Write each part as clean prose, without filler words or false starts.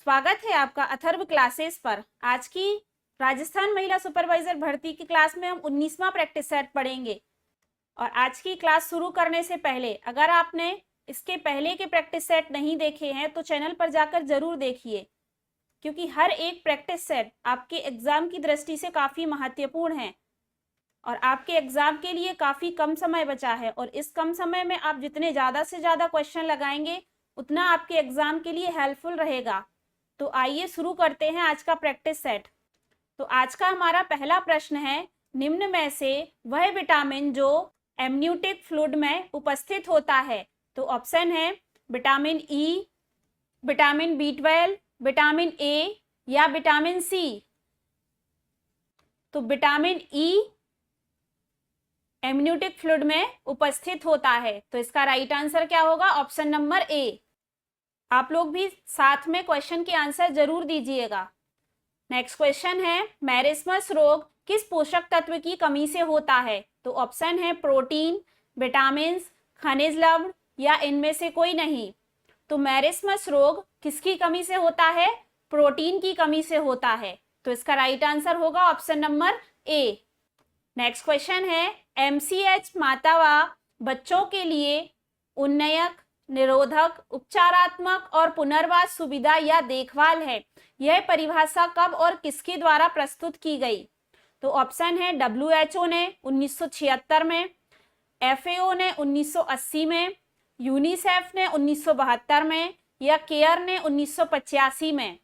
स्वागत है आपका अथर्व क्लासेस पर। आज की राजस्थान महिला सुपरवाइजर भर्ती की क्लास में हम 19वां प्रैक्टिस सेट पढ़ेंगे। और आज की क्लास शुरू करने से पहले अगर आपने इसके पहले के प्रैक्टिस सेट नहीं देखे हैं तो चैनल पर जाकर जरूर देखिए, क्योंकि हर एक प्रैक्टिस सेट आपके एग्जाम की दृष्टि से काफी महत्वपूर्ण है और आपके एग्जाम के लिए काफी कम समय बचा है। और इस कम समय में आप जितने ज्यादा से ज्यादा क्वेश्चन लगाएंगे उतना आपके एग्जाम के लिए हेल्पफुल रहेगा। तो आइए शुरू करते हैं आज का प्रैक्टिस सेट। तो आज का हमारा पहला प्रश्न है, निम्न में से वह विटामिन जो एमन्यूटिक फ्लूइड में उपस्थित होता है। तो ऑप्शन है vitamin E, vitamin B12, vitamin A या विटामिन सी। तो विटामिन ई एमन्यूटिक फ्लूइड में उपस्थित होता है, तो इसका राइट आंसर क्या होगा? ऑप्शन नंबर ए। आप लोग भी साथ में क्वेश्चन के आंसर जरूर दीजिएगा। नेक्स्ट क्वेश्चन है, मैरिस्मस रोग किस पोषक तत्व की कमी से होता है? तो ऑप्शन है प्रोटीन, विटामिन, खनिज लवण या इनमें से कोई नहीं। तो मैरिस्मस रोग किसकी कमी से होता है? प्रोटीन की कमी से होता है, तो इसका राइट आंसर होगा option number A. Next question है, MCH माता व बच्चों के लिए उन्नयक, निरोधक, उपचारात्मक और पुनर्वास सुविधा या देखभाल है। यह परिभाषा कब और किसके द्वारा प्रस्तुत की गई? तो ऑप्शन है WHO ने 1976 में, FAO ने 1980 में, यूनिसेफ ने 1972 में या केयर ने 1985 में।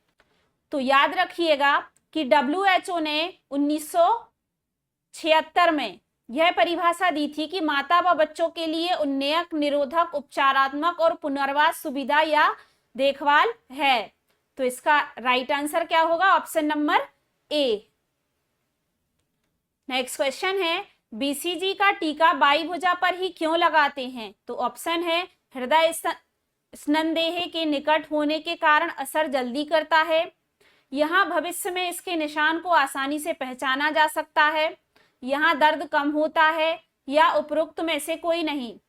तो याद रखिएगा कि WHO ने 1976 में यह परिभाषा दी थी कि माता व बच्चों के लिए उन्नयक, निरोधक, उपचारात्मक और पुनर्वास सुविधा या देखभाल है। तो इसका राइट आंसर क्या होगा? Option number A. Next question है, BCG का टीका बाई भुजा पर ही क्यों लगाते हैं? तो ऑप्शन है हृदय स्ननदेह के निकट होने के कारण असर जल्दी करता है, यहाँ भविष्य में इसके निशान को आसानी से पहचाना जा सकता है, यहाँ दर्द कम होता है या उपरोक्त में से कोई नहीं।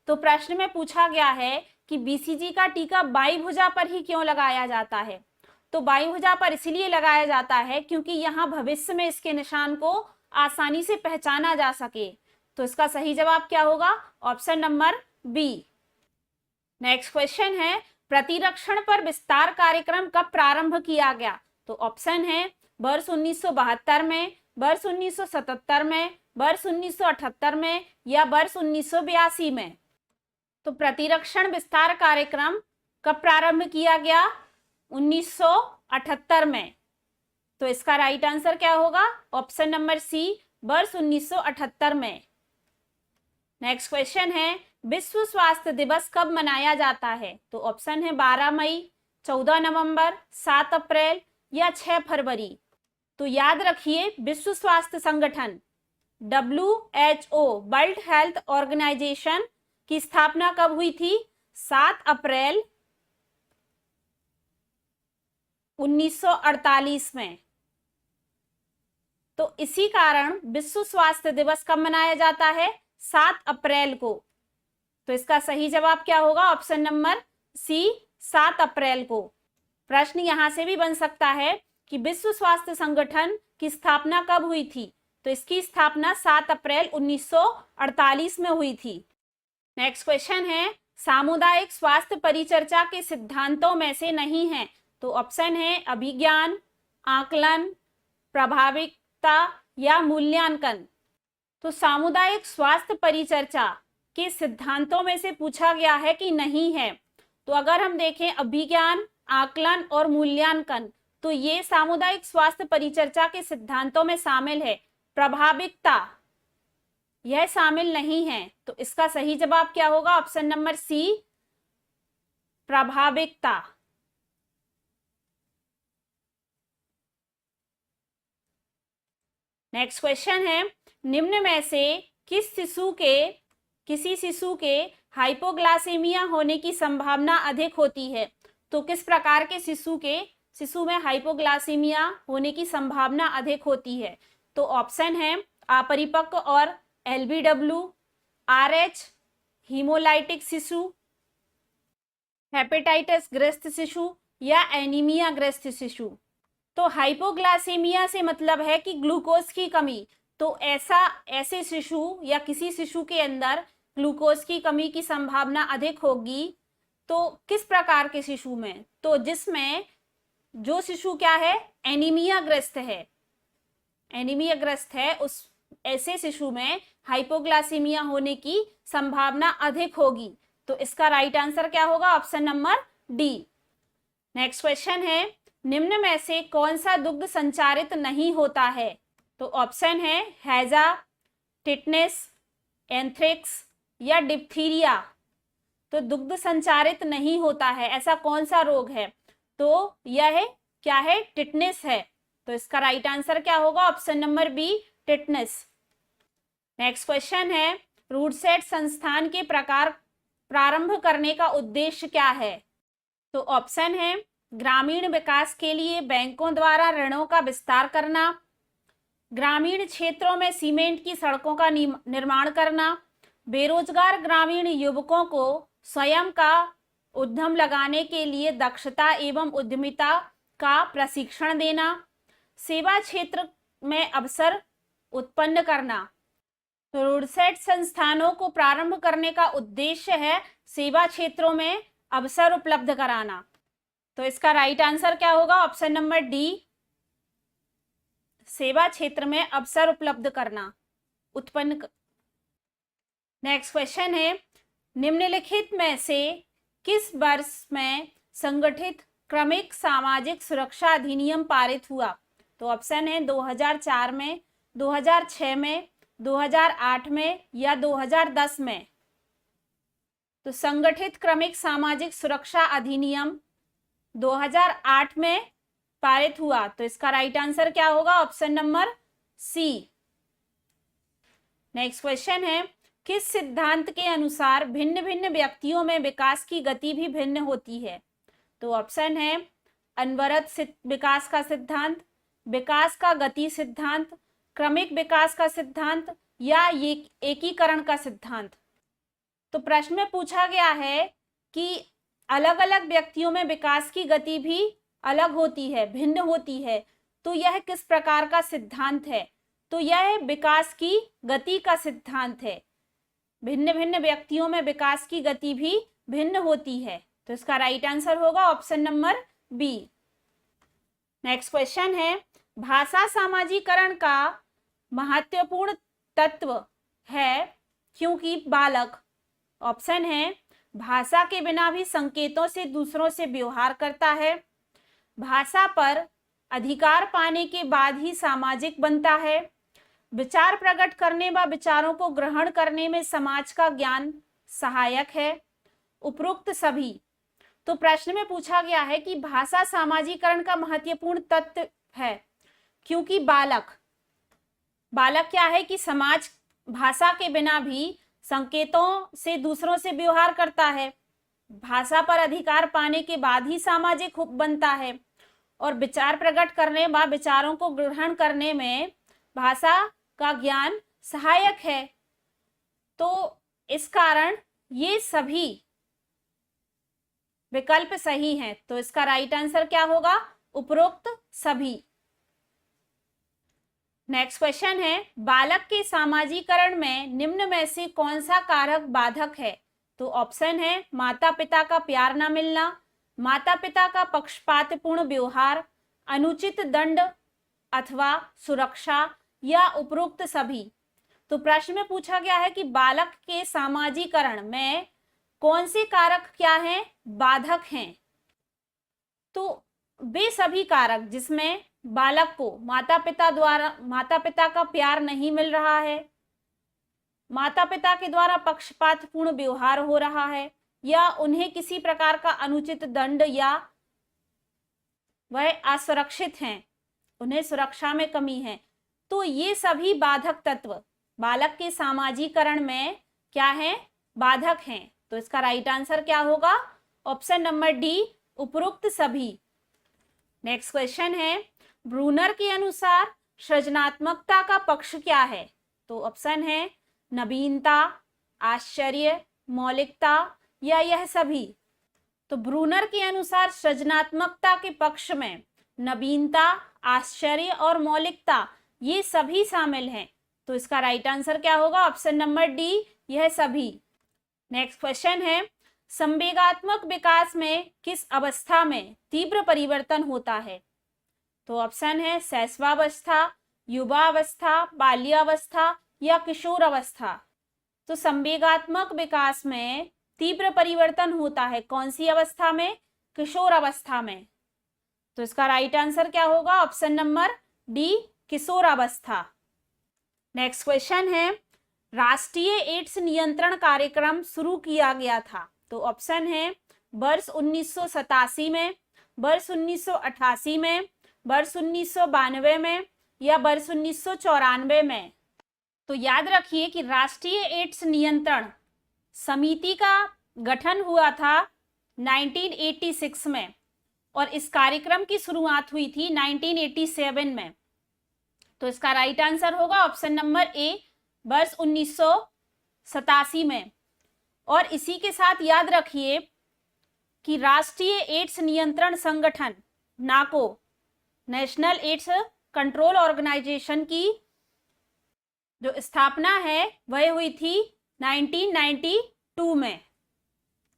तो प्रश्न में पूछा गया है कि BCG का टीका बाई भुजा पर ही क्यों लगाया जाता है? तो बाई भुजा पर इसलिए लगाया जाता है क्योंकि यहाँ भविष्य में इसके निशान को आसानी से पहचाना जा सके। तो इसका सही जवाब क्या होगा? Option number B. Next question है, प्रतिरक्षण पर विस्तार कार्यक्रम कब प्रारंभ किया गया? तो ऑप्शन है वर्ष 1972 में, वर्ष 1977 में, वर्ष 1978 में या वर्ष 1982 में। तो प्रतिरक्षण विस्तार कार्यक्रम कब प्रारंभ किया गया? 1978 में। तो इसका राइट आंसर क्या होगा? ऑप्शन नंबर सी, वर्ष 1978 में। नेक्स्ट क्वेश्चन है, विश्व स्वास्थ्य दिवस कब मनाया जाता है? तो ऑप्शन है 12 मई, 14 नवंबर, 7 अप्रैल या 6 फरवरी। तो याद रखिए, विश्व स्वास्थ्य संगठन WHO वर्ल्ड हेल्थ ऑर्गेनाइजेशन की स्थापना कब हुई थी? 7 अप्रैल 1948 में। तो इसी कारण विश्व स्वास्थ्य दिवस कब मनाया जाता है? 7 अप्रैल को। तो इसका सही जवाब क्या होगा? ऑप्शन नंबर सी, 7 अप्रैल को। प्रश्न यहां से भी बन सकता है कि विश्व स्वास्थ्य संगठन की स्थापना कब हुई थी? तो इसकी स्थापना 7 अप्रैल 1948 में हुई थी। नेक्स्ट क्वेश्चन है, सामुदायिक स्वास्थ्य परिचर्चा के सिद्धांतों में से नहीं है। तो ऑप्शन है अभिज्ञान, आकलन, प्रभाविकता या मूल्यांकन। तो सामुदायिक स्वास्थ्य परिचर्चा के सिद्धांतों में से पूछा गया है कि नहीं है। तो अगर हम देखें अभिज्ञान, आकलन और मूल्यांकन, तो ये सामुदायिक स्वास्थ्य परिचर्चा के सिद्धांतों में शामिल है। प्रभाविकता यह शामिल नहीं है। तो इसका सही जवाब क्या होगा? ऑप्शन नंबर सी, प्रभाविकता। नेक्स्ट क्वेश्चन है, निम्न में से किसी शिशु के हाइपोग्लाइसेमिया होने की संभावना अधिक होती है? तो किस प्रकार के शिशु में हाइपोग्लाइसेमिया होने की संभावना अधिक होती है? तो ऑप्शन है अपरिपक्व और LBW, RH, हीमोलाइटिक शिशु, हेपेटाइटिस ग्रस्त शिशु या एनीमिया ग्रस्त शिशु। तो हाइपोग्लाइसेमिया से मतलब है कि ग्लूकोज की कमी। तो ऐसे शिशु या किसी शिशु के अंदर ग्लूकोज की कमी की संभावना अधिक होगी। तो किस प्रकार के शिशु में? तो जिसमें जो शिशु क्या है, एनीमिया ग्रस्त है, एनीमिया ग्रस्त है, उस ऐसे शिशु में हाइपोग्लाइसेमिया होने की संभावना अधिक होगी। तो इसका राइट आंसर क्या होगा? Option number D. Next question है, निम्न में से कौन सा दुग्ध संचारित नहीं होता है? तो ऑप्शन है हैजा, टिटनेस, एंथ्रेक्स या डिप्थीरिया। तो दुग्ध संचारित नहीं होता है, ऐसा कौन सा रोग है? तो यह क्या है? टिटनेस है। तो इसका राइट आंसर क्या होगा? Option number B, tetanus. Next question है, रूटसेट संस्थान के प्रकार प्रारंभ करने का उद्देश्य क्या है? तो ऑप्शन है ग्रामीण विकास के लिए बैंकों द्वारा ऋणों का विस्तार करना, ग्रामीण क्षेत्रों में सीमेंट की सड़कों का निर्माण करना, बेरोजगार ग्रामीण युवकों को स्वयं का उद्यम लगाने के लिए दक्षता एवं उद्यमिता का प्रशिक्षण देना, सेवा क्षेत्र में अवसर उत्पन्न करना। तो रूटसेट संस्थानों को प्रारंभ करने का उद्देश्य है सेवा क्षेत्रों में अवसर उपलब्ध कराना। तो इसका राइट आंसर क्या होगा? ऑप्शन नंबर डी, सेवा क्षेत्र में अवसर उपलब्ध करना, उत्पन्न। नेक्स्ट क्वेश्चन है, निम्नलिखित में से किस वर्ष में संगठित क्रमिक सामाजिक सुरक्षा अधिनियम पारित हुआ? तो ऑप्शन है 2004 में, 2006 में, 2008 में या 2010 में। तो संगठित क्रमिक सामाजिक सुरक्षा अधिनियम 2008 में पारित हुआ। तो इसका राइट आंसर क्या होगा? Option number C. Next question है, किस सिद्धांत के अनुसार भिन्न भिन्न व्यक्तियों में विकास की गति भी भिन्न होती है? तो ऑप्शन है अनवरत विकास का सिद्धांत, विकास का गति सिद्धांत, क्रमिक विकास का सिद्धांत या ये एकीकरण का सिद्धांत। तो प्रश्न में पूछा गया है कि अलग अलग व्यक्तियों में विकास की गति भी अलग होती है, भिन्न होती है। तो यह किस प्रकार का सिद्धांत है? तो यह विकास की गति का सिद्धांत है। भिन्न भिन्न व्यक्तियों में विकास की गति भी भिन्न होती है। तो इसका राइट आंसर होगा option number B. Next question है, भाषा सामाजीकरण का महत्वपूर्ण तत्व है क्योंकि बालक। ऑप्शन है भाषा के बिना भी संकेतों से दूसरों से व्यवहार करता है, भाषा पर अधिकार पाने के बाद ही सामाजिक बनता है, विचार प्रकट करने व विचारों को ग्रहण करने में समाज का ज्ञान सहायक है, उपरोक्त सभी। तो प्रश्न में पूछा गया है कि भाषा सामाजीकरण का महत्वपूर्ण तत्व है क्योंकि बालक क्या है कि समाज भाषा के बिना भी संकेतों से दूसरों से व्यवहार करता है, भाषा पर अधिकार पाने के बाद ही सामाजिक बनता है और विचार प्रकट करने व विचारों को ग्रहण करने में भाषा का ज्ञान सहायक है। तो इस कारण ये सभी विकल्प सही हैं। तो इसका राइट आंसर क्या होगा? उपरोक्त सभी। नेक्स्ट क्वेश्चन है, बालक के सामाजीकरण में निम्न में से कौन सा कारक बाधक है? तो ऑप्शन है माता पिता का प्यार न मिलना, माता पिता का पक्षपातपूर्ण व्यवहार, अनुचित दंड अथवा सुरक्षा या उपरोक्त सभी। तो प्रश्न में पूछा गया है कि बालक के सामाजीकरण में कौन से कारक क्या हैं? बाधक हैं। तो वे सभी कारक जिसमें बालक को माता पिता का प्यार नहीं मिल रहा है, माता पिता के द्वारा पक्षपातपूर्ण व्यवहार हो रहा है या उन्हें किसी प्रकार का अनुचित दंड या वह असुरक्षित हैं, उन्हें सुरक्षा में कमी है। तो ये सभी बाधक तत्व बालक के सामाजीकरण में क्या है? बाधक हैं। तो इसका राइट आंसर क्या होगा? ऑप्शन नंबर डी, उपरोक्त सभी। नेक्स्ट क्वेश्चन है, ब्रूनर के अनुसार सृजनात्मकता का पक्ष क्या है? तो ऑप्शन है नवीनता, आश्चर्य, मौलिकता या यह सभी। तो ब्रूनर के अनुसार सृजनात्मकता के पक्ष में नवीनता, आश्चर्य और मौलिकता ये सभी शामिल हैं। तो इसका राइट आंसर क्या होगा? ऑप्शन नंबर डी, यह सभी। नेक्स्ट क्वेश्चन है, संवेगात्मक विकास में किस अवस्था में तीव्र परिवर्तन होता है? तो ऑप्शन है शैशवावस्था, युवावस्था, बाल्यावस्था या किशोर अवस्था। तो संवेगात्मक विकास में तीव्र परिवर्तन होता है कौन सी अवस्था में? किशोर अवस्था में। तो इसका राइट आंसर क्या होगा? ऑप्शन नंबर डी, किशोर अवस्था। नेक्स्ट क्वेश्चन है, राष्ट्रीय एड्स नियंत्रण कार्यक्रम शुरू किया गया था। तो ऑप्शन है वर्ष 1987 में, वर्ष 1988 में, वर्ष 1992 में या वर्ष 1994 में। तो याद रखिए कि राष्ट्रीय एड्स नियंत्रण समिति का गठन हुआ था 1986 में और इस कार्यक्रम की शुरुआत हुई थी 1987 में। तो इसका राइट आंसर होगा ऑप्शन नंबर ए, वर्ष 1987 में। और इसी के साथ याद रखिए कि राष्ट्रीय एड्स नियंत्रण संगठन नाको, नेशनल एड्स कंट्रोल ऑर्गेनाइजेशन की जो स्थापना है वह हुई थी 1992 में।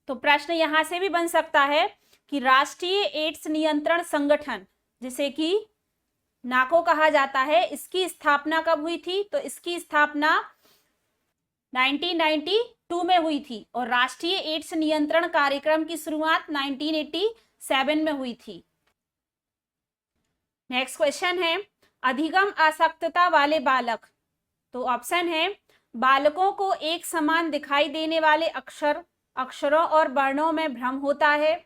तो प्रश्न यहां से भी बन सकता है कि राष्ट्रीय एड्स नियंत्रण संगठन, जिसे कि नाको कहा जाता है, इसकी स्थापना कब हुई थी? तो इसकी स्थापना 1992 में हुई थी और राष्ट्रीय एड्स नियंत्रण कार्यक्रम की शुरुआत 1987 में हुई थी। नेक्स्ट क्वेश्चन है, अधिगम आसक्तता वाले बालक। तो ऑप्शन है बालकों को एक समान दिखाई देने वाले अक्षरों और वर्णों में भ्रम होता है,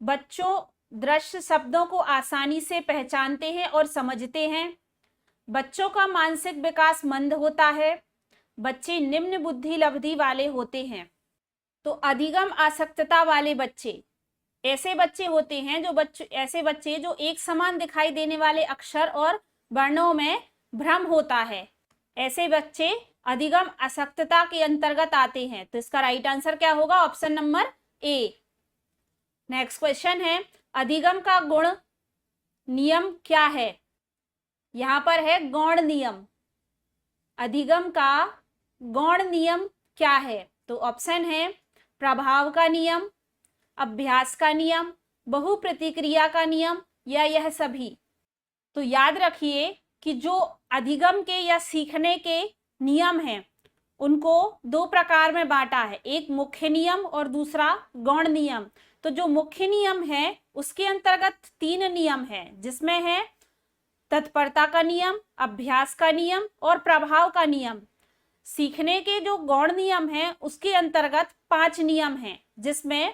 बच्चों दृश्य शब्दों को आसानी से पहचानते हैं और समझते हैं, बच्चों का मानसिक विकास मंद होता है, बच्चे निम्न बुद्धि लब्धि वाले होते हैं। तो अधिगम आसक्तता वाले बच्चे ऐसे बच्चे होते हैं ऐसे बच्चे जो एक समान दिखाई देने वाले अक्षर और वर्णों में भ्रम होता है, ऐसे बच्चे अधिगम आसक्तता के अंतर्गत आते हैं। तो इसका राइट आंसर क्या होगा? Option number A. Next question है, अधिगम का गुण नियम क्या है? यहां पर है गौण नियम। अधिगम का गौण नियम क्या है? तो ऑप्शन है प्रभाव का नियम, अभ्यास का नियम, बहुप्रतिक्रिया का नियम या यह सभी। तो याद रखिए कि जो अधिगम के या सीखने के नियम हैं उनको दो प्रकार में बांटा है, एक मुख्य नियम और दूसरा गौण नियम। तो जो मुख्य नियम है उसके अंतर्गत 3 नियम हैं, जिसमें है तत्परता का नियम, अभ्यास का नियम और प्रभाव का नियम। सीखने के जो गौण नियम है उसके अंतर्गत 5 नियम हैं, जिसमें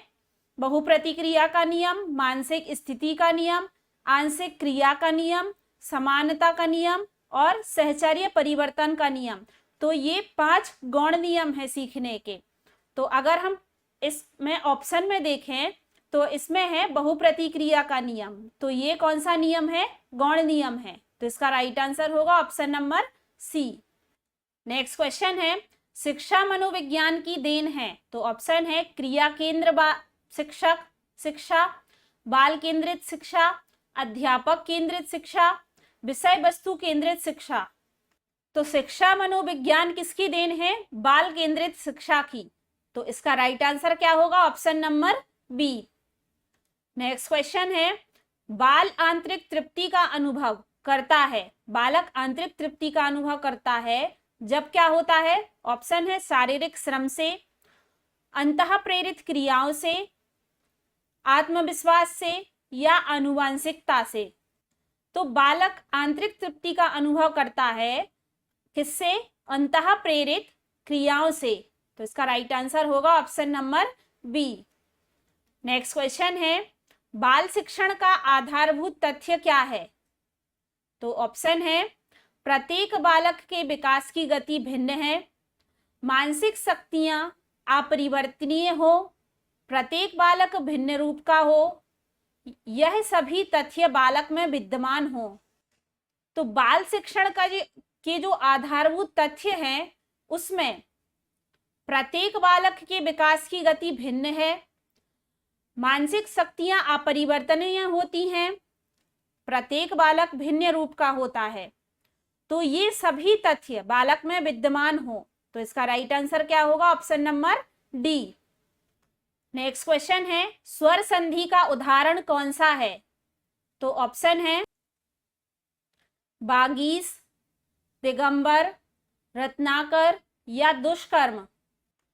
बहुप्रतिक्रिया का नियम, मानसिक स्थिति का नियम, आंशिक क्रिया का नियम, समानता का नियम और सहचर्य परिवर्तन का नियम। तो ये 5 गौण नियम है सीखने के। तो अगर हम इसमें ऑप्शन में देखें तो इसमें है बहुप्रतिक्रिया का नियम। तो ये कौन सा नियम है? गौण नियम है। तो इसका राइट आंसर होगा option number C. Next question है, शिक्षा मनोविज्ञान की देन है। तो ऑप्शन है क्रिया केंद्र शिक्षा, बाल केंद्रित शिक्षा, अध्यापक केंद्रित शिक्षा, विषय वस्तु केंद्रित शिक्षा। तो शिक्षा मनोविज्ञान किसकी देन है? बाल केंद्रित शिक्षा की। तो इसका राइट आंसर क्या होगा? Option number B. Next question है, बाल आंतरिक तृप्ति का अनुभव करता है। बालक आंतरिक तृप्ति का अनुभव करता है जब क्या होता है? ऑप्शन है शारीरिक श्रम से, अंतः प्रेरित क्रियाओं से, आत्मविश्वास से या आनुवांशिकता से। तो बालक आंतरिक तृप्ति का अनुभव करता है किससे? अंतः प्रेरित क्रियाओं से। तो इसका राइट आंसर होगा option number B. Next question है, बाल शिक्षण का आधारभूत तथ्य क्या है? तो ऑप्शन है प्रत्येक बालक के विकास की गति भिन्न है, मानसिक शक्तियां अपरिवर्तनीय हो, प्रत्येक बालक भिन्न रूप का हो, यह सभी तथ्य बालक में विद्यमान हो। तो बाल शिक्षण का के जो आधारभूत तथ्य हैं उसमें प्रत्येक बालक के विकास की गति भिन्न है, मानसिक शक्तियां अपरिवर्तनीय होती हैं, प्रत्येक बालक भिन्न रूप का होता है। तो ये सभी तथ्य बालक में विद्यमान हो, तो इसका राइट आंसर क्या होगा? Option number D. Next question है, स्वर संधि का उदाहरण कौन सा है? तो ऑप्शन है बागीस, दिगंबर, रत्नाकर या दुष्कर्म।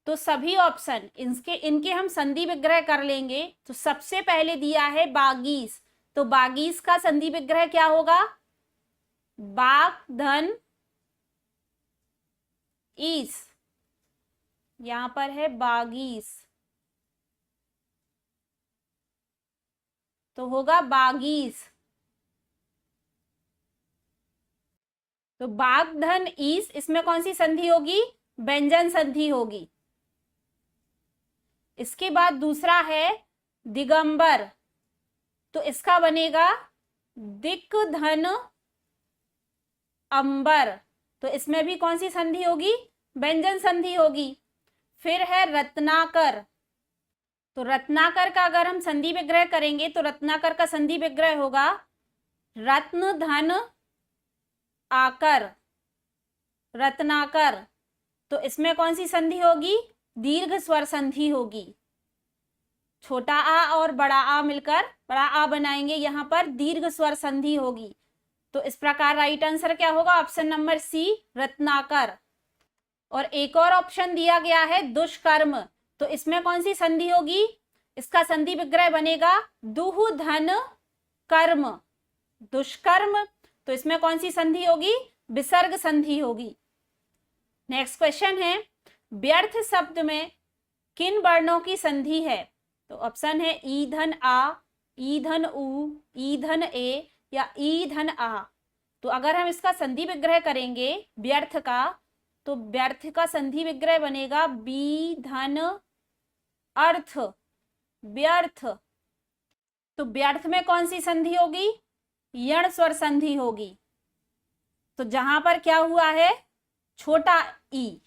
तो सभी ऑप्शन इनके हम संधि विग्रह कर लेंगे। तो सबसे पहले दिया है बागीस, तो बागीस का संधि विग्रह क्या होगा? बाग धन ईस, यहां पर है बागीस, तो होगा बागीस। तो बाग धन ईस, इसमें कौन सी संधि होगी? व्यंजन संधि होगी। इसके बाद दूसरा है दिगंबर, तो इसका बनेगा दिक धन अंबर, तो इसमें भी कौन सी संधि होगी? व्यंजन संधि होगी। फिर है रत्नाकर, तो रत्नाकर का अगर हम संधि विग्रह करेंगे तो रत्नाकर का संधि विग्रह होगा रत्न धन आकर, रत्नाकर। तो इसमें कौन सी संधि होगी? दीर्घ स्वर संधि होगी। छोटा आ और बड़ा आ मिलकर बड़ा आ बनाएंगे, यहां पर दीर्घ स्वर संधि होगी। तो इस प्रकार राइट आंसर क्या होगा? Option number C, Ratnakar. और एक और ऑप्शन दिया गया है दुष्कर्म, तो इसमें कौन सी संधि होगी? इसका संधि विग्रह बनेगा दुह धन कर्म, दुष्कर्म। तो इसमें कौन सी संधि होगी? विसर्ग संधि होगी। नेक्स्ट क्वेश्चन है, व्यर्थ शब्द में किन वर्णों की संधि है? तो ऑप्शन है ई धन आ, ई धन उ, ई धन ए या ई धन आ। तो अगर हम इसका संधि विग्रह करेंगे व्यर्थ का, तो व्यर्थ का संधि विग्रह बनेगा बी धन अर्थ, व्यर्थ। तो व्यर्थ में कौन सी संधि होगी? यण स्वर संधि होगी। तो जहां पर क्या हुआ है? छोटा ई,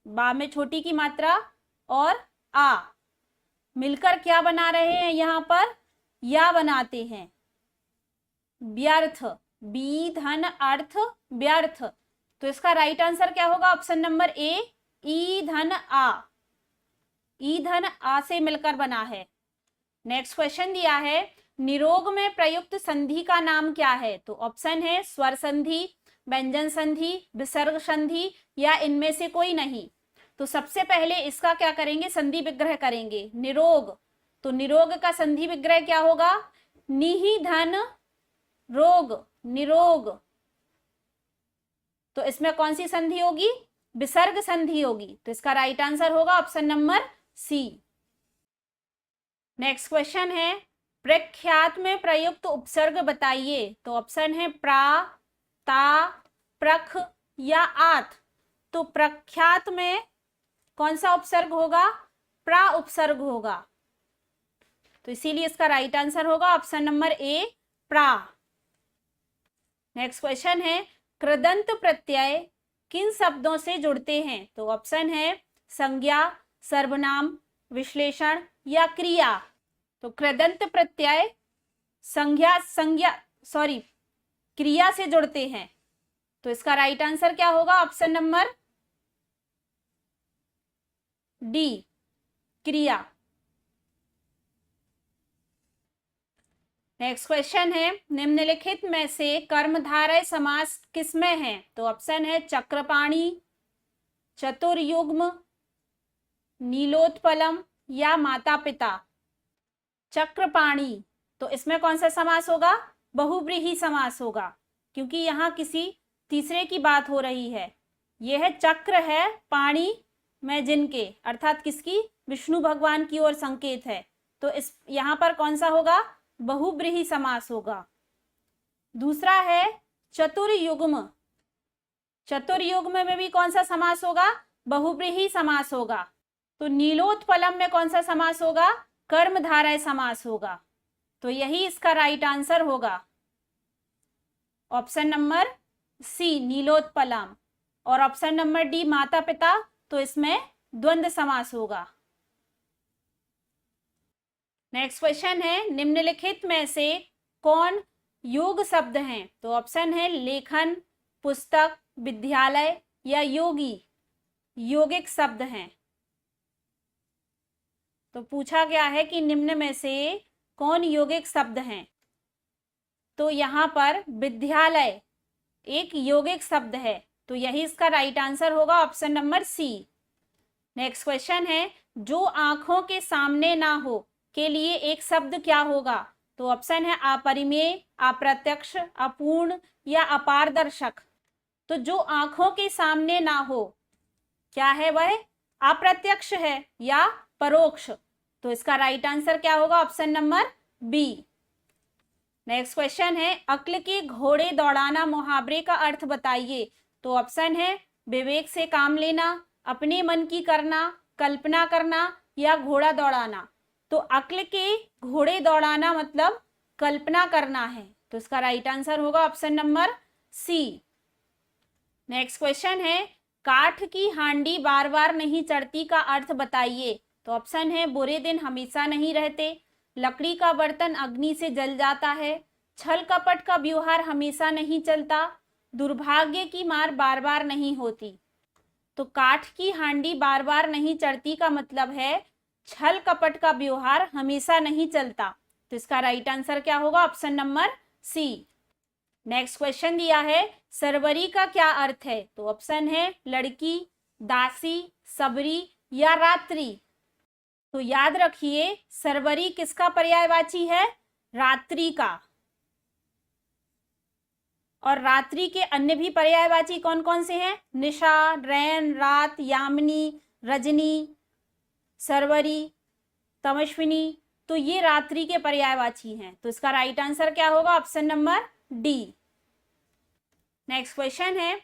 बा में छोटी की मात्रा और आ मिलकर क्या बना रहे हैं? यहां पर या बनाते हैं व्यर्थ, बी धन अर्थ व्यर्थ। तो इसका राइट आंसर क्या होगा? ऑप्शन नंबर ए, ई धन आ, ई धन आ से मिलकर बना है। नेक्स्ट क्वेश्चन दिया है, निरोग में प्रयुक्त संधि का नाम क्या है? तो ऑप्शन है स्वर संधि, व्यंजन संधि, विसर्ग संधि या इनमें से कोई नहीं। तो सबसे पहले इसका क्या करेंगे? संधि विग्रह करेंगे। निरोग, तो निरोग का संधि विग्रह क्या होगा? निहि धन रोग, निरोग। तो इसमें कौन सी संधि होगी? विसर्ग संधि होगी। तो इसका राइट आंसर होगा option number C. Next question है, प्रख्यात में प्रयुक्त उपसर्ग बताइए। तो ऑप्शन है प्रा, ता, प्रख या आत। तो प्रख्यात में कौन सा उपसर्ग होगा? प्रा उपसर्ग होगा। तो इसीलिए इसका राइट आंसर होगा ऑप्शन नंबर ए, प्रा। नेक्स्ट क्वेश्चन है, कृदंत प्रत्यय किन शब्दों से जुड़ते हैं? तो ऑप्शन है संज्ञा, सर्वनाम, विश्लेषण या क्रिया। तो कृदंत प्रत्यय क्रिया से जुड़ते हैं। तो इसका राइट आंसर क्या होगा? ऑप्शन नंबर डी, क्रिया। नेक्स्ट क्वेश्चन है, निम्नलिखित में से कर्मधारय समास किसमें है? तो ऑप्शन है चक्रपाणी, चतुर्युग्म, नीलोत्पलम या माता पिता। चक्रपाणी, तो इसमें कौन सा समास होगा? बहुव्रीहि समास होगा, क्योंकि यहां किसी तीसरे की बात हो रही है। यह है चक्र है पाणी में जिनके, अर्थात किसकी? विष्णु भगवान की ओर संकेत है। तो इस यहां पर कौन सा होगा? बहुव्रीहि समास होगा। दूसरा है चतुर्युग्म, चतुर्युग्म में भी कौन सा समास होगा? बहुव्रीहि समास होगा। तो नीलोत्पलम में कौन सा समास होगा? कर्मधारय समास होगा। तो यही इसका राइट आंसर होगा ऑप्शन नंबर सी, नीलोत्पलम। और ऑप्शन नंबर डी, माता पिता, तो इसमें द्वंद्व समास होगा। नेक्स्ट क्वेश्चन है, निम्नलिखित में से कौन योग शब्द हैं? तो ऑप्शन है लेखन, पुस्तक, विद्यालय या योगी। योगिक शब्द हैं। तो पूछा गया है कि निम्न में से कौन योगिक शब्द हैं? तो यहाँ पर विद्यालय एक योगिक शब्द है, तो यही इसका राइट आंसर होगा, option number C. Next question है, जो आंखों के सामने ना हो के लिए एक शब्द क्या होगा? तो ऑप्शन है अपरिमेय, अप्रत्यक्ष, अपूर्ण या अपारदर्शक। तो जो आंखों के सामने ना हो क्या है? वह अप्रत्यक्ष है या परोक्ष। तो इसका राइट आंसर क्या होगा? Option number B. Next question है, अक्ल के घोड़े दौड़ाना मुहावरे का अर्थ बताइए। तो ऑप्शन है विवेक से काम लेना, अपने मन की करना, कल्पना करना या घोड़ा दौड़ाना। तो अक्ल के घोड़े दौड़ाना मतलब कल्पना करना है, तो इसका राइट आंसर होगा option number C. Next question है, काठ की हांडी बार बार नहीं चढ़ती का अर्थ बताइए। तो ऑप्शन है बुरे दिन हमेशा नहीं रहते, लकड़ी का बर्तन अग्नि से जल जाता है, छल कपट का व्यवहार हमेशा नहीं चलता, दुर्भाग्य की मार बार बार नहीं होती। तो काठ की हांडी बार बार नहीं चढ़ती का मतलब है छल कपट का व्यवहार हमेशा नहीं चलता। तो इसका राइट आंसर क्या होगा? Option number C. Next question दिया है, सरवरी का क्या अर्थ है? तो ऑप्शन है लड़की, दासी, सबरी या रात्रि। तो याद रखिए सरवरी किसका पर्यायवाची है? रात्रि का। और रात्रि के अन्य भी पर्यायवाची कौन कौन से हैं? निशा, रैन, रात, यामिनी, रजनी, सरवरी, तमस्विनी। तो ये रात्रि के पर्यायवाची हैं। तो इसका राइट आंसर क्या होगा? Option number D. Next question है,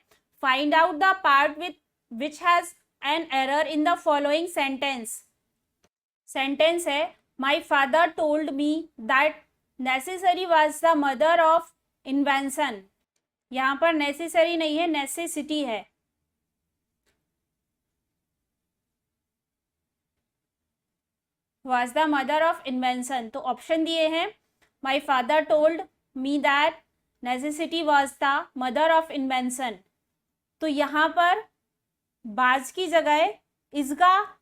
find out the part with which has an error in the following sentence. Sentence है, my father told me that necessary was the mother of invention. यहां पर necessary नहीं है, necessity है। Was the mother of invention. तो option दिए हैं, my father told me that necessity was the mother of invention. तो यहां पर बाज की जगह इसका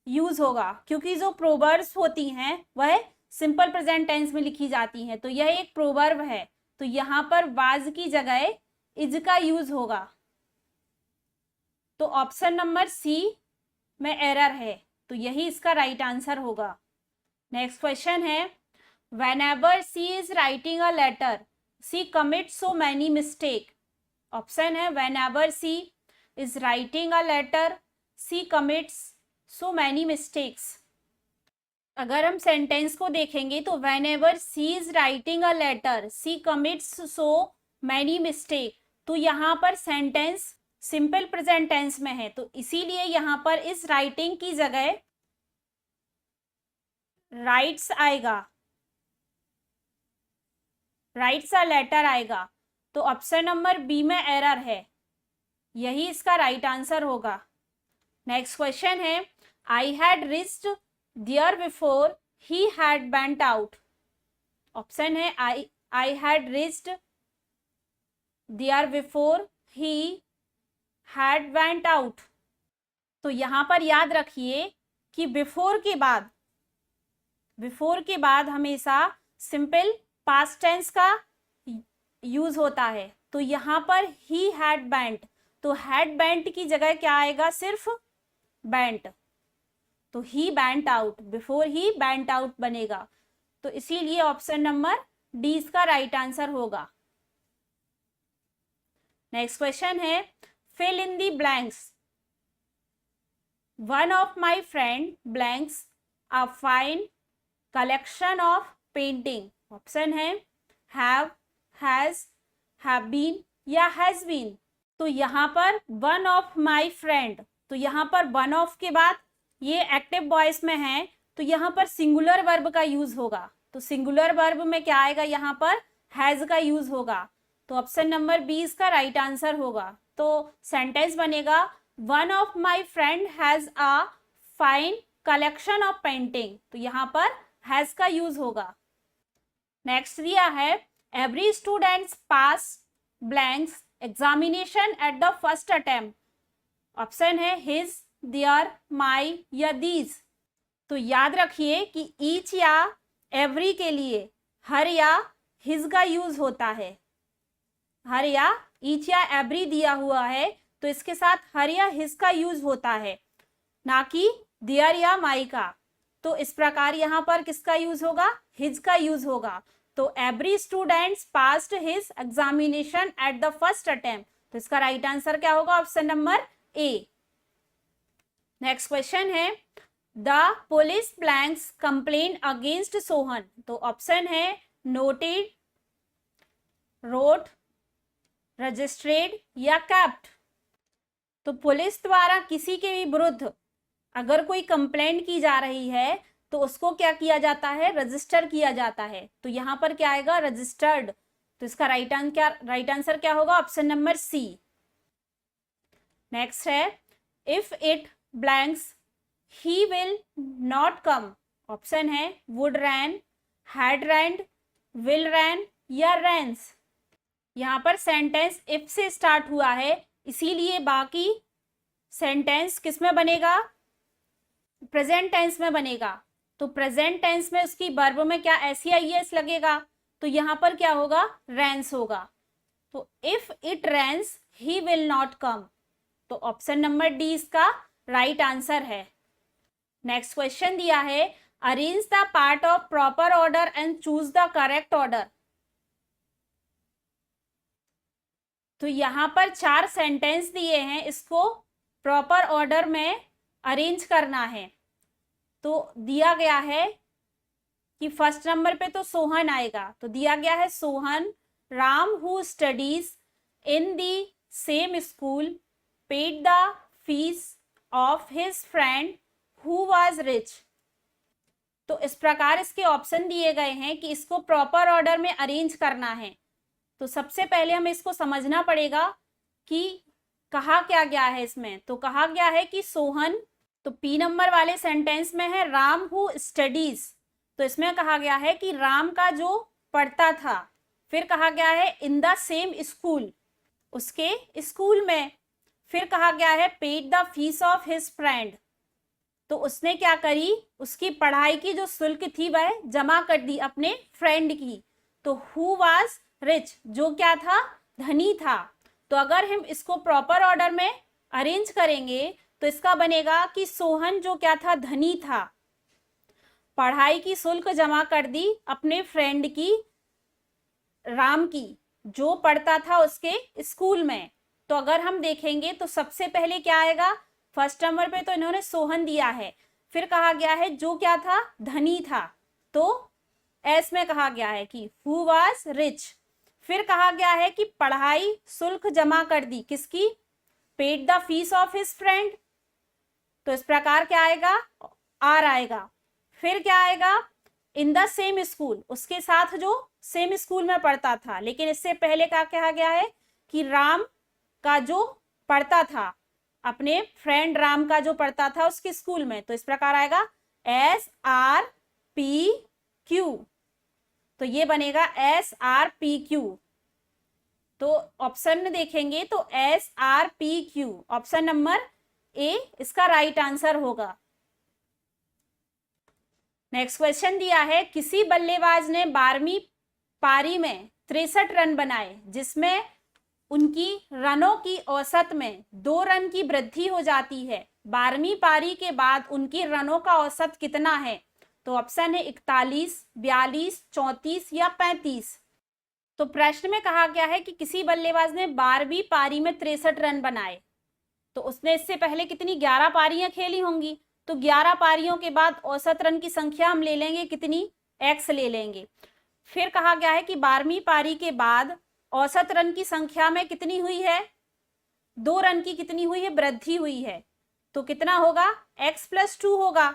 यूज होगा, क्योंकि जो प्रोवर्ब्स होती हैं वह सिंपल प्रेजेंट टेंस में लिखी जाती हैं। तो यह एक प्रोवर्ब है, तो यहां पर वाज की जगह इज का यूज होगा। तो ऑप्शन नंबर सी में एरर है, तो यही इसका राइट आंसर होगा। नेक्स्ट क्वेश्चन है, whenever she is writing a letter she commit so many mistake. Option है whenever she is writing a letter she commits so many mistakes. अगर हम सेंटेंस को देखेंगे तो whenever she is writing a letter she commits so many mistake. तो यहाँ पर sentence simple present tense में है, तो इसीलिए यहाँ पर इस राइटिंग की जगह राइट्स आएगा, राइट्स अ लेटर आएगा। तो ऑप्शन नंबर बी में एरर है, यही इसका राइट आंसर होगा। नेक्स्ट क्वेश्चन है, I had reached there before he had went out. Option है I had reached there before he had went out. तो यहां पर याद रखिए कि बिफोर के बाद हमेशा सिंपल पास्ट टेंस का यूज होता है। तो यहां पर he had went, तो had went की जगह क्या आएगा? सिर्फ went। तो he went out, before he went out बनेगा। तो इसीलिए ऑप्शन नंबर डी इसका राइट आंसर होगा। नेक्स्ट क्वेश्चन है, fill in the blanks. One of my friend blanks a fine collection of painting. Option है हैव, हैज, हैव बीन या has been. तो यहाँ पर वन ऑफ माई फ्रेंड, तो यहाँ पर वन ऑफ के बाद ये एक्टिव वॉइस में है, तो यहाँ पर सिंगुलर वर्ब का यूज होगा। तो सिंगुलर वर्ब में क्या आएगा? यहाँ पर हैज का यूज होगा। तो ऑप्शन नंबर बी इसका राइट आंसर होगा। तो सेंटेंस बनेगा, one of my friend has a fine collection of painting, तो यहाँ पर हैज का यूज होगा। नेक्स्ट दिया है every students pass blanks examination at the first attempt. Option है हिज, देयर, माई या दीज। तो याद रखिए कि ईच या एवरी के लिए हर या हिज का यूज होता है। हर या ईच या एवरी दिया हुआ है तो इसके साथ हर या हिज का यूज होता है, ना कि देयर या माई का। तो इस प्रकार यहाँ पर किसका यूज होगा? हिज का यूज होगा। तो every students passed his examination at the first attempt, तो इसका राइट आंसर क्या होगा? Option number A. Next question है the police blanks complain against Sohan, तो ऑप्शन है नोटेड, रोट, रजिस्ट्रेड या कैप्ट। तो पुलिस द्वारा किसी के भी विरुद्ध अगर कोई कंप्लेंट की जा रही है तो उसको क्या किया जाता है? रजिस्टर किया जाता है। तो यहाँ पर क्या आएगा? रजिस्टर्ड। तो इसका राइट आंसर क्या होगा? Option number C. नेक्स्ट है if it blanks he will not come. Option है would rain, had rained, will rain या रैंस। यहाँ पर सेंटेंस इफ से स्टार्ट हुआ है, इसीलिए बाकी सेंटेंस किस में बनेगा? प्रेजेंट टेंस में बनेगा। तो प्रेजेंट टेंस में उसकी वर्ब में क्या SEIS लगेगा? तो यहाँ पर क्या होगा? रैंस होगा। तो if it rains he will not come, तो ऑप्शन नंबर डी इसका राइट आंसर है। नेक्स्ट क्वेश्चन दिया है arrange the part of proper order and choose the correct order. तो यहाँ पर 4 सेंटेंस दिए हैं, इसको प्रॉपर ऑर्डर में अरेंज करना है। तो दिया गया है कि फर्स्ट नंबर पे तो सोहन आएगा, तो दिया गया है Sohan Ram who studies in the same school paid the fees of his friend who was rich. तो इस प्रकार इसके ऑप्शन दिए गए हैं कि इसको प्रॉपर ऑर्डर में अरेंज करना है। तो सबसे पहले हमें इसको समझना पड़ेगा कि कहा क्या गया है इसमें। तो कहा गया है कि सोहन, तो पी नंबर वाले सेंटेंस में है राम हु स्टडीज, तो इसमें कहा गया है कि राम का जो पढ़ता था। फिर कहा गया है इन द सेम स्कूल, उसके स्कूल में। फिर कहा गया है paid the fees of his friend, तो उसने क्या करी? उसकी पढ़ाई की जो शुल्क थी वह जमा कर दी अपने फ्रेंड की। तो हु वाज रिच, जो क्या था? धनी था। तो अगर हम इसको प्रॉपर ऑर्डर में अरेंज करेंगे तो इसका बनेगा कि सोहन जो क्या था? धनी था, पढ़ाई की शुल्क जमा कर दी अपने फ्रेंड की, राम की, जो पढ़ता था उसके स्कूल में। तो अगर हम देखेंगे तो सबसे पहले क्या आएगा? फर्स्ट नंबर पे तो इन्होंने सोहन दिया है, फिर कहा गया है जो क्या था? धनी था, तो एस में कहा गया है कि हु वाज रिच। फिर कहा गया है कि पढ़ाई शुल्क जमा कर दी, किसकी? Paid the fees of his friend, तो इस प्रकार क्या आएगा? आर आएगा। फिर क्या आएगा? इन द सेम स्कूल, उसके साथ जो सेम स्कूल में पढ़ता था। लेकिन इससे पहले क्या कहा गया है कि राम का जो पढ़ता था, अपने फ्रेंड राम का जो पढ़ता था उसके स्कूल में, तो इस प्रकार आएगा SRPQ, तो ये बनेगा SRPQ। तो ऑप्शन में देखेंगे तो SRPQ, ऑप्शन नंबर ए इसका राइट आंसर होगा। नेक्स्ट क्वेश्चन दिया है किसी बल्लेबाज ने 12वीं पारी में 63 रन बनाए, जिसमें उनकी रनों की औसत में 2 रन की वृद्धि हो जाती है। 12वीं पारी के बाद उनकी रनों का औसत कितना है? तो ऑप्शन है 41, 42, 34 या 35। तो प्रश्न में कहा गया है कि किसी बल्लेबाज ने 12वीं पारी में 63 रन बनाए, तो उसने इससे पहले कितनी 11 पारियां खेली होंगी। तो 11 पारियों के बाद औसत रन की संख्या हम ले लेंगे कितनी? x ले लेंगे। फिर कहा गया है कि 12वीं पारी के बाद औसत रन की संख्या में कितनी हुई है? 2 रन की कितनी हुई है? वृद्धि हुई है। तो कितना होगा? x+2 होगा।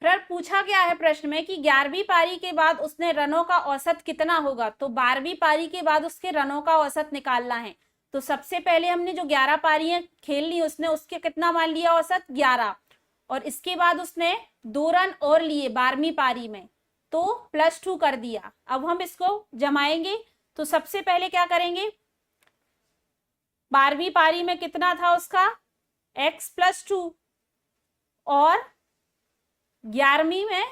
फिर पूछा गया है प्रश्न में कि 11वीं पारी के बाद उसने रनों का औसत कितना होगा। तो 12वीं पारी के बाद उसके रनों का औसत निकालना है। तो सबसे पहले हमने जो 11 पारियां खेल ली उसने उसके कितना मान लिया औसत? 11। और इसके बाद उसने 2 रन और लिए 12वीं पारी में, तो +2 कर दिया। अब हम इसको जमाएंगे, तो सबसे पहले क्या करेंगे, 12वीं पारी में कितना था उसका x + 2 और 11वीं में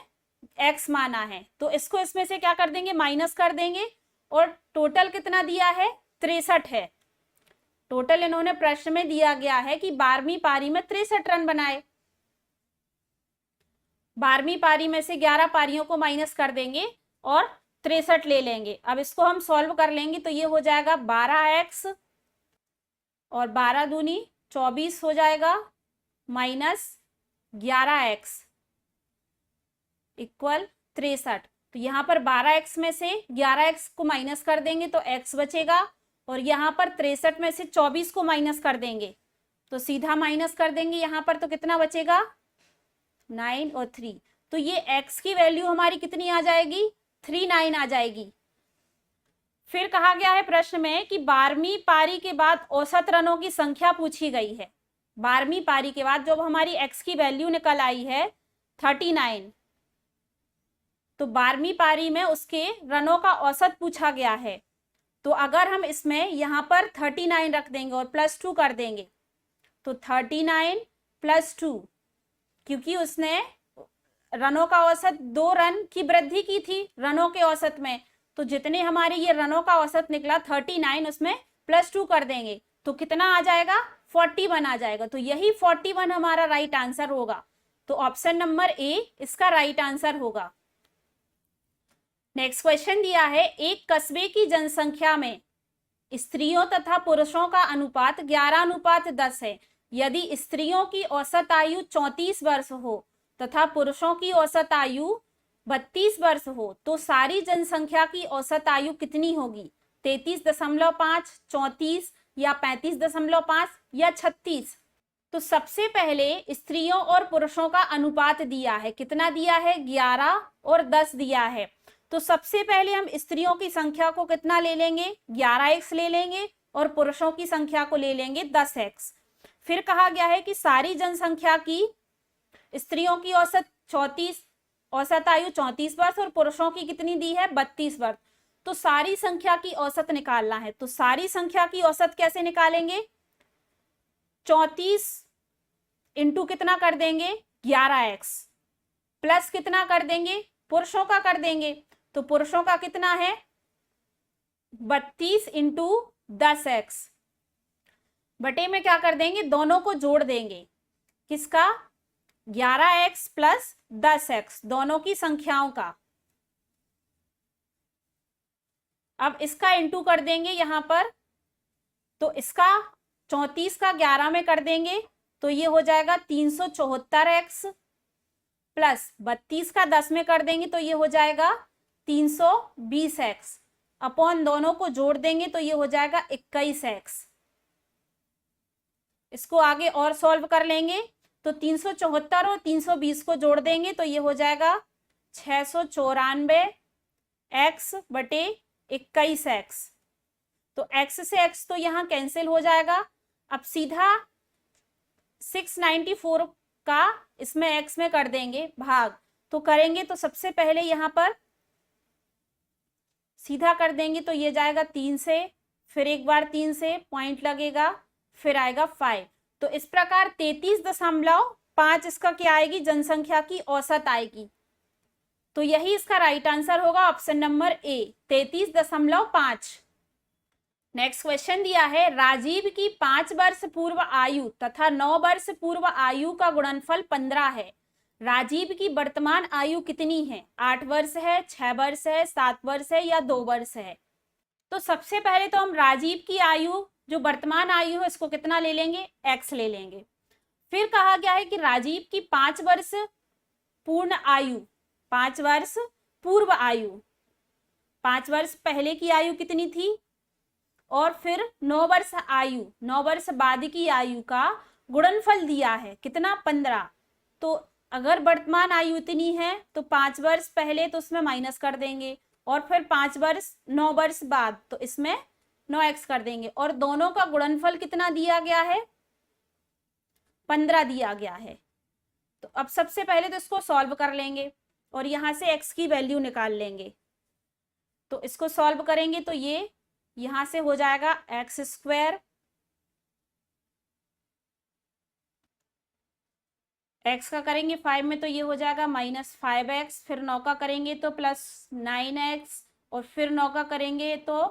x माना है, तो इसको इसमें से क्या कर देंगे, माइनस कर देंगे। और टोटल कितना दिया है, 63 है। टोटल इन्होंने प्रश्न में दिया गया है कि 12वीं पारी में 63 रन बनाए। 12वीं पारी में से 11 पारियों को माइनस कर देंगे और 63 ले लेंगे। अब इसको हम सॉल्व कर लेंगे, तो ये हो जाएगा 12x और 12 दूनी 24 हो जाएगा, -11x इक्वल 63। तो यहाँ पर 12x में से 11x को माइनस कर देंगे तो x बचेगा, और यहाँ पर 63 में से 24 को माइनस कर देंगे तो सीधा माइनस कर देंगे यहाँ पर, तो कितना बचेगा, 9 और 3। तो ये x की वैल्यू हमारी कितनी आ जाएगी, 39 आ जाएगी। फिर कहा गया है प्रश्न में कि 12वीं पारी के बाद औसत रनों की संख्या पूछी गई है। 12वीं पारी के बाद जब हमारी x की वैल्यू निकल आई है 39, तो 12वीं पारी में उसके रनों का औसत पूछा गया है। तो अगर हम इसमें यहाँ पर 39 रख देंगे और +2 कर देंगे, तो 39 + 2, क्योंकि उसने रनों का औसत 2 रन की वृद्धि की थी रनों के औसत में, तो जितने हमारे ये रनों का औसत निकला 39, उसमें +2 कर देंगे तो कितना आ जाएगा, 41 आ जाएगा। तो यही 41 हमारा राइट आंसर होगा। तो ऑप्शन नंबर ए इसका राइट आंसर होगा। नेक्स्ट क्वेश्चन दिया है, एक कस्बे की जनसंख्या में स्त्रियों तथा पुरुषों का अनुपात 11:10 है। यदि स्त्रियों की औसत आयु 34 वर्ष हो तथा पुरुषों की औसत आयु 32 वर्ष हो, तो सारी जनसंख्या की औसत आयु कितनी होगी, 33.5, 34 या 35.5 या 36। तो सबसे पहले स्त्रियों और पुरुषों का अनुपात दिया है, कितना दिया है, 11 और 10 दिया है। तो सबसे पहले हम स्त्रियों की संख्या को कितना ले लेंगे, 11x ले लेंगे, और पुरुषों की संख्या को ले लेंगे 10x। फिर कहा गया है कि सारी जनसंख्या की स्त्रियों की औसत आयु 34 वर्ष और पुरुषों की कितनी दी है, 32 वर्ष। तो सारी संख्या की औसत निकालना है, तो सारी संख्या की औसत कैसे निकालेंगे, 34 इंटू कितना कर देंगे, 11x, प्लस कितना कर देंगे, पुरुषों का कर देंगे, तो पुरुषों का कितना है, 32 इंटू 10x, बटे में क्या कर देंगे, दोनों को जोड़ देंगे, किसका, 11x प्लस 10x, दोनों की संख्याओं का। अब इसका इंटू कर देंगे यहां पर, तो इसका 34 का 11 में कर देंगे तो ये हो जाएगा 374x, प्लस 32 का 10 में कर देंगे तो ये हो जाएगा 320x, अपॉन दोनों को जोड़ देंगे तो ये हो जाएगा 21x। इसको आगे और सॉल्व कर लेंगे, तो 374 और 320 को जोड़ देंगे तो ये हो जाएगा 694x बटे 21x। तो x से x तो यहाँ कैंसिल हो जाएगा। अब सीधा 694 का इसमें x में कर देंगे भाग, तो करेंगे तो सबसे पहले यहाँ पर सीधा कर देंगे तो ये जाएगा 3 से, फिर एक बार 3 से पॉइंट लगेगा, फिर आएगा 5। तो इस प्रकार 33.5 इसका क्या आएगी, जनसंख्या की औसत आएगी। तो यही इसका राइट आंसर होगा, ऑप्शन नंबर ए, 33.5। नेक्स्ट क्वेश्चन दिया है, राजीव की 5 वर्ष पूर्व आयु तथा 9 वर्ष पूर्व आयु का गुणनफल 15 है। राजीव की वर्तमान आयु कितनी है, 8 वर्ष है, 6 वर्ष है, 7 वर्ष है या 2 वर्ष है। तो सबसे पहले तो हम राजीव की आयु, जो वर्तमान आयु है, इसको कितना ले लेंगे, x ले लेंगे। फिर कहा गया है कि राजीव की 5 वर्ष पूर्ण आयु, 5 वर्ष पूर्व आयु, 5 वर्ष पहले की आयु कितनी थी, और फिर 9 वर्ष आयु, 9 वर्ष बाद की आयु का गुणनफल दिया है, कितना, 15। तो अगर वर्तमान आयु इतनी है तो 5 वर्ष पहले तो उसमें माइनस कर देंगे, और फिर 5 वर्ष 9 वर्ष बाद तो इसमें 9x कर देंगे, और दोनों का गुणनफल कितना दिया गया है, 15 दिया गया है। तो अब सबसे पहले तो इसको सॉल्व कर लेंगे और यहां से x की वैल्यू निकाल लेंगे। तो इसको सॉल्व करेंगे तो ये यहां से हो जाएगा एक्स स्क्वायर, x का करेंगे 5 में तो ये हो जाएगा -5x, फिर 9 का करेंगे तो +9x, और फिर 9 का करेंगे तो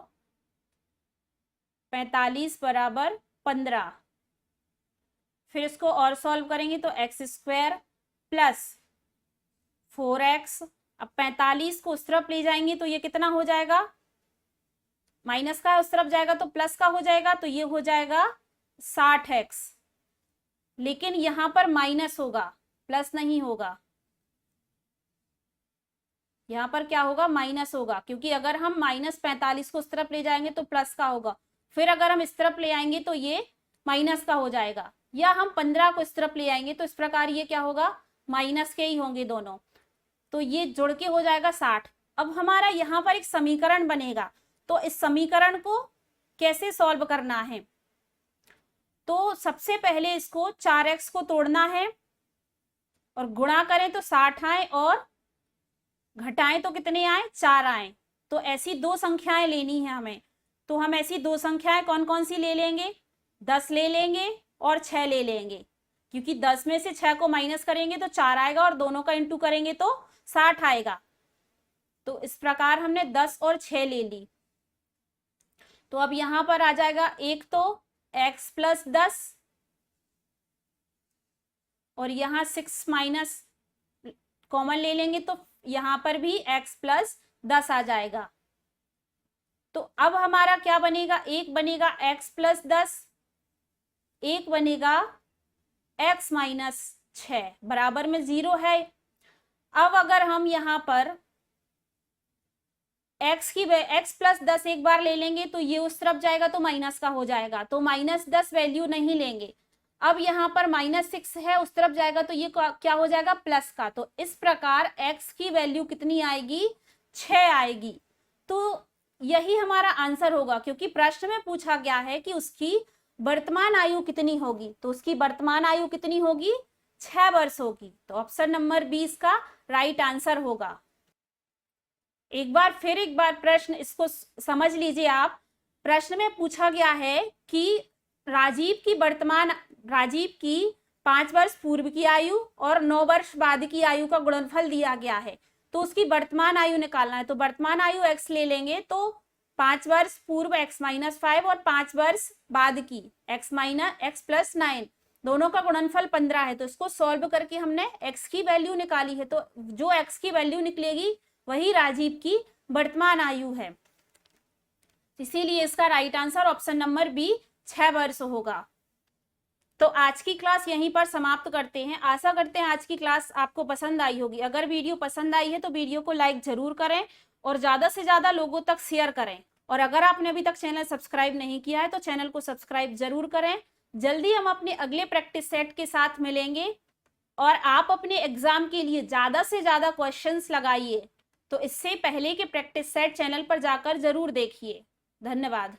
45 बराबर 15। फिर इसको और सॉल्व करेंगे तो एक्स स्क्वायर प्लस 4x, अब 45 को उस तरफ ले जाएंगे तो ये कितना हो जाएगा, माइनस का उस तरफ जाएगा तो प्लस का हो जाएगा, तो ये हो जाएगा 60x, लेकिन यहां पर माइनस होगा, प्लस नहीं होगा। यहां पर क्या होगा, माइनस होगा, क्योंकि अगर हम -45 को उस तरफ ले जाएंगे तो प्लस का होगा, फिर अगर हम इस तरफ ले आएंगे तो ये माइनस का हो जाएगा, या हम 15 को इस तरफ ले आएंगे तो इस प्रकार ये क्या होगा, माइनस के ही होंगे दोनों, तो ये जुड़ के हो जाएगा 60। अब हमारा यहाँ पर एक समीकरण बनेगा, तो इस समीकरण को कैसे सॉल्व करना है, तो सबसे पहले इसको 4x को तोड़ना है और गुणा करें तो 60 आए और घटाएं तो कितने आए, 4 आए। तो ऐसी दो संख्याएं लेनी है हमें, तो हम ऐसी दो संख्याएं कौन कौन सी ले लेंगे, 10 ले लेंगे और 6 ले लेंगे, क्योंकि 10 में से 6 को माइनस करेंगे तो 4 आएगा और दोनों का इंटू करेंगे तो 60 आएगा। तो इस प्रकार हमने 10 और 6 ले ली। तो अब यहां पर आ जाएगा एक तो x प्लस 10 और यहाँ 6 माइनस कॉमन ले लेंगे तो यहां पर भी x प्लस 10 आ जाएगा। तो अब हमारा क्या बनेगा, एक बनेगा x प्लस 10, एक बनेगा x माइनस 6, बराबर में 0 है। अब अगर हम यहां पर x प्लस 10 एक बार ले लेंगे तो ये उस तरफ जाएगा तो माइनस का हो जाएगा, तो -10 वैल्यू नहीं लेंगे। अब यहाँ पर -6 है, उस तरफ जाएगा तो ये क्या हो जाएगा, प्लस का। तो इस प्रकार x की वैल्यू कितनी आएगी, 6 आएगी। तो यही हमारा आंसर होगा, क्योंकि प्रश्न में पूछा गया है कि उसकी वर्तमान आयु कितनी होगी, तो उसकी वर्तमान आयु कितनी होगी, 6 वर्ष होगी। तो ऑप्शन नंबर 20 का राइट आंसर होगा। एक बार प्रश्न इसको समझ लीजिए आप। प्रश्न में पूछा गया है कि राजीव की 5 वर्ष पूर्व की आयु और 9 वर्ष बाद की आयु का गुणनफल दिया गया है, तो उसकी वर्तमान आयु निकालना है। तो वर्तमान आयु x ले लेंगे, तो 5 वर्ष पूर्व x-5 और 5 वर्ष बाद की x प्लस 9, दोनों का गुणनफल 15 है। तो इसको सॉल्व करके हमने x की वैल्यू निकाली है, तो जो x की वैल्यू निकलेगी वही राजीव की वर्तमान आयु है। इसीलिए इसका right answer option number B 6 वर्ष होगा। तो आज की क्लास यहीं पर समाप्त करते हैं। आशा करते हैं आज की क्लास आपको पसंद आई होगी। अगर वीडियो पसंद आई है तो वीडियो को लाइक जरूर करें और ज्यादा से ज्यादा लोगों तक शेयर करें। और अगर आपने अभी तक चैनल सब्सक्राइब नहीं किया है तो चैनल को सब्सक्राइब जरूर करें। जल्दी हम अपने अगले प्रैक्टिस सेट के साथ मिलेंगे और आप अपने एग्जाम के लिए ज्यादा से ज्यादा क्वेश्चंस लगाइए। तो इससे पहले के प्रैक्टिस सेट चैनल पर जाकर जरूर देखिए। धन्यवाद।